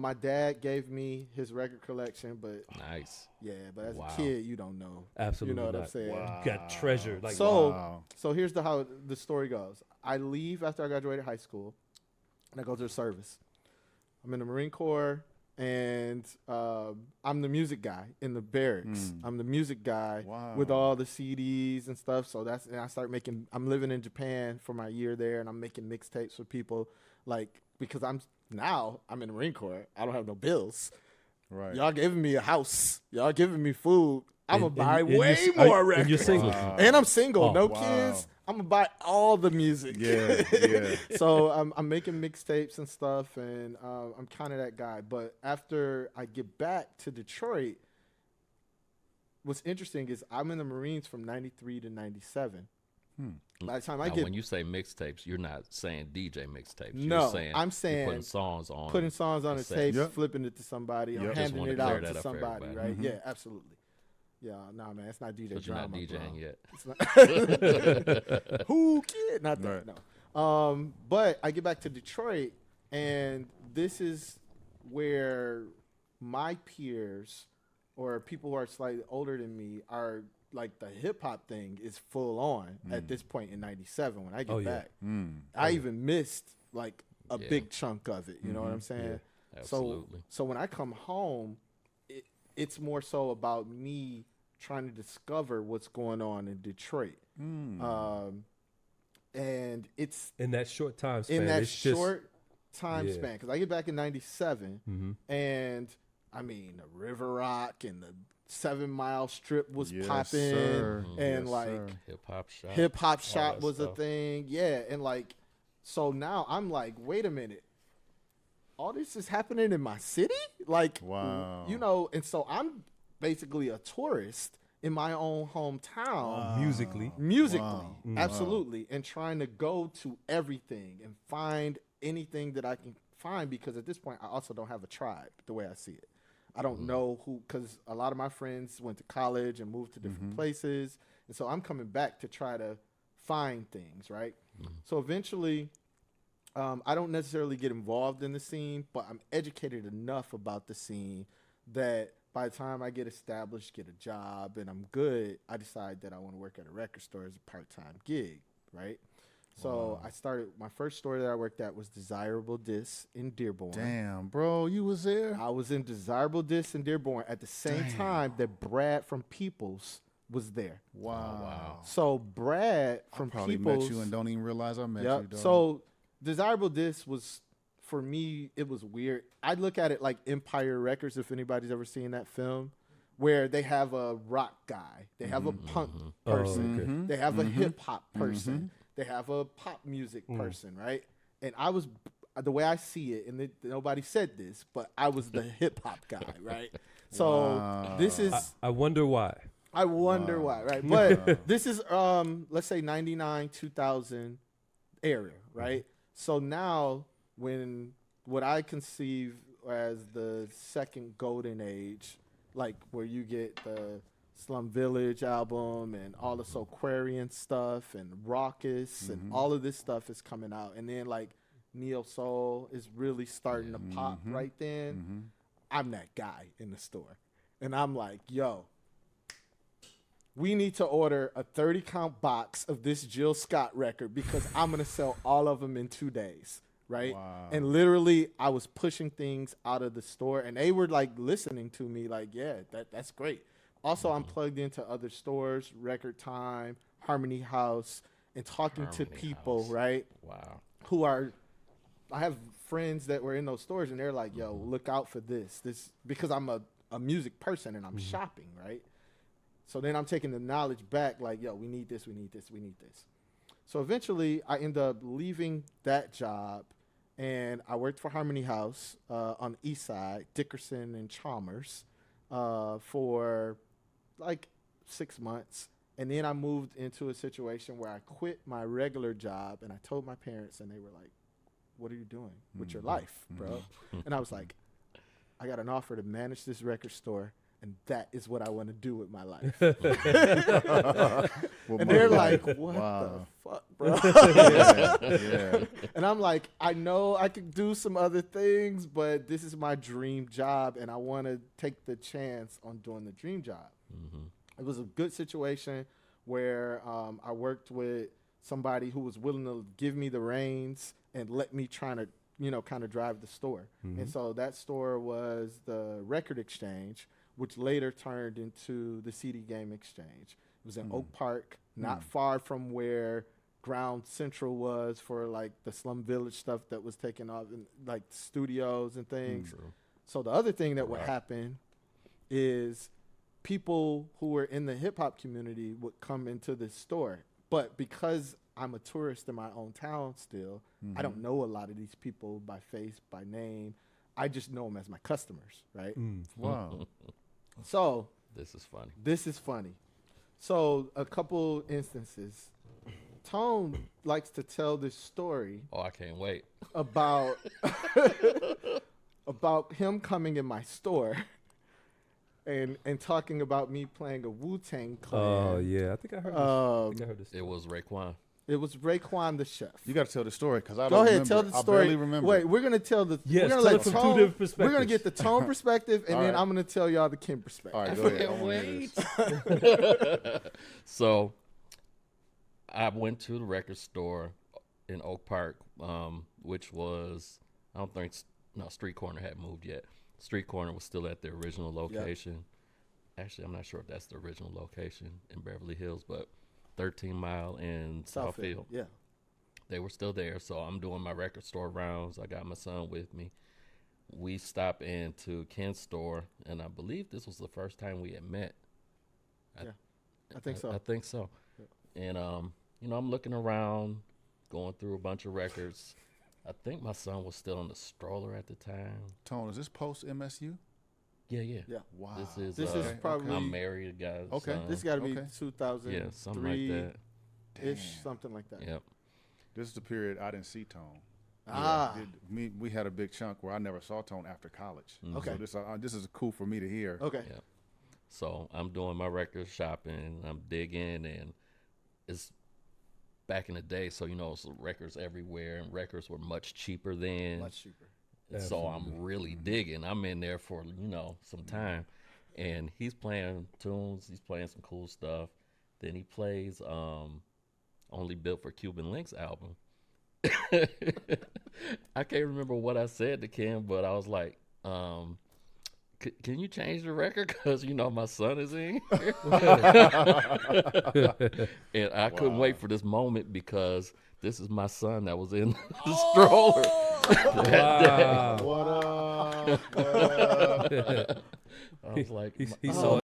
My dad gave me his record collection, but Nice. yeah, but as Wow. a kid, you don't know. Absolutely You know what I'm not. saying? Wow. Got treasure. Like, So, Wow. so here's how the story goes. I leave after I graduated high school, and I go to the service. I'm in the Marine Corps, and I'm the music guy in the barracks. I'm the music guy with Wow. all the CDs and stuff. So and I start making. I'm living in Japan for my year there, and I'm making mixtapes for people, like because I'm in the Marine Corps. I don't have no bills. Right. Y'all giving me a house. Y'all giving me food. I'm going to buy and you're way s- more and records. you're single. Wow. And I'm single, Oh, no wow. kids. I'm going to buy all the music. Yeah, yeah. So I'm making mixtapes and stuff, and I'm kind of that guy. But after I get back to Detroit, what's interesting is I'm in the Marines from 93 to 97. By the time I Now, get when you say mixtapes, you're not saying DJ mixtapes. No, you're saying I'm saying you're putting songs on. putting songs on a cassette. tape, Yep. flipping it to somebody, or Yep. Just handing wanna it clear out that to up for somebody, everybody. right? Yeah, absolutely. Yeah, nah, man, it's not DJ But you're not drama, DJing bro. yet. It's not. Who kid? Not that. Right. No. But I get back to Detroit, and this is where my peers or people who are slightly older than me are like the hip hop thing is full on at this point in '97 when I get Oh, yeah. back. I even missed like a Yeah. big chunk of it. You know what I'm saying? Absolutely. So when I come home, it's more so about me trying to discover what's going on in Detroit. And it's In that short time span. in that it's just- short time Yeah. span, because I get back in '97, and I mean the River Rock and the 7 Mile Strip was Yes, popping, sir. and Yes, like sir. Hip hop shop. hip hop all shop that was a stuff. thing, yeah, and like so now I'm like, wait a minute, all this is happening in my city, like Wow. you know, and so I'm basically a tourist in my own hometown. musically. Musically, Wow. absolutely, and trying to go to everything and find anything that I can find, because at this point I also don't have a tribe the way I see it. I don't know who, because a lot of my friends went to college and moved to different places, and so I'm coming back to try to find things, right? So eventually, I don't necessarily get involved in the scene, but I'm educated enough about the scene that by the time I get established, get a job, and I'm good, I decide that I want to work at a record store as a part-time gig, right? So I started, my first store that I worked at was Desirable Disc in Dearborn. Damn, bro, you was there? I was in Desirable Disc in Dearborn at the same time that Brad from Peoples was there. Wow. So Brad from Probably Peoples, met you and don't even realize I met yep. you, dog. So Desirable Disc was, for me, it was weird. I look at it like Empire Records, if anybody's ever seen that film, where they have a rock guy, they have a punk person, they have a hip hop person, they have a pop music person, right? And I was, the way I see it, and nobody said this, but I was the hip hop guy, right? So this is, I wonder why. I wonder why, right? But this is, let's say 99, 2000 area, right? So now when what I conceive as the second golden age, like where you get the Slum Village album and all the Soulquarian stuff and Raucous and all of this stuff is coming out. And then like Neo Soul is really starting to pop right then. I'm that guy in the store. And I'm like, yo, we need to order a 30 count box of this Jill Scott record because I'm going to sell all of them in 2 days. Right. Wow. And literally I was pushing things out of the store and they were like listening to me like, yeah, that's great. Also, I'm plugged into other stores, Record Time, Harmony House, and talking to Harmony people, House. right? Wow. Who are, I have friends that were in those stores and they're like, yo, look out for this, because I'm a music person and I'm shopping, right? So then I'm taking the knowledge back like, yo, we need this, we need this, we need this. So eventually I end up leaving that job and I worked for Harmony House on the east side, Dickerson and Chalmers, for like 6 months. And then I moved into a situation where I quit my regular job and I told my parents and they were like, what are you doing with your life, bro? And I was like, I got an offer to manage this record store and that is what I want to do with my life. Well, And they're my- like, what Wow. the fuck, bro. Yeah. And I'm like, I know I could do some other things, but this is my dream job, and I want to take the chance on doing the dream job. It was a good situation where I worked with somebody who was willing to give me the reins and let me try to, kind of drive the store. And so that store was the Record Exchange, which later turned into the CD Game Exchange. It was in Oak Park, not far from where Ground Central was for like the Slum Village stuff that was taken off, and like studios and things. So the other thing that would happen is people who were in the hip hop community would come into this store. But because I'm a tourist in my own town still, I don't know a lot of these people by face, by name. I just know them as my customers, right? Wow. So This is funny. So a couple instances. Tone likes to tell this story Oh, I can't wait. about about him coming in my store and talking about me playing a Wu-Tang Clan. Oh yeah, I think I heard. I think I heard this. It was Raekwon. It was Raekwon the chef. You got to tell the story because I Go don't ahead, remember. tell the I story. barely remember. Wait, we're gonna tell the. Yes, we're gonna tell let it from two Tone. different We're gonna perspectives. get the Tone perspective, and All then right. I'm gonna tell y'all the Kim perspective. All right, go ahead. I Can't wanna hear wait. this. So I went to the record store in Oak Park, which was, I don't think, Street Corner hadn't moved yet. Street Corner was still at the original location. Actually, I'm not sure if that's the original location in Beverly Hills, but 13 Mile in Southfield. Yeah. They were still there, so I'm doing my record store rounds. I got my son with me. We stopped into Ken's store, and I believe this was the first time we had met. I think so. I think so. And I'm looking around, going through a bunch of records. I think my son was still in the stroller at the time. Tone, is this post MSU? Yeah. Yeah. Wow. This This is is probably. I'm married, guy. Okay. Son. This got to be Okay. 2003 yeah, something like that. ish, Damn. something like that. Yep. This is the period I didn't see Tone. Ah. We had a big chunk where I never saw Tone after college. Okay. So this is cool for me to hear. Okay. Yeah. So I'm doing my record shopping. I'm digging, and it's back in the day. So it's records everywhere, and records were much cheaper then. Much cheaper. And so I'm really digging. I'm in there for some time, and he's playing tunes. He's playing some cool stuff. Then he plays "Only Built for Cuban Links" album. I can't remember what I said to Kim, but I was like, "Can you change the record? Because my son is in here." And I couldn't wait for this moment because this is my son that was in the stroller. Wow. What up? I was like, He saw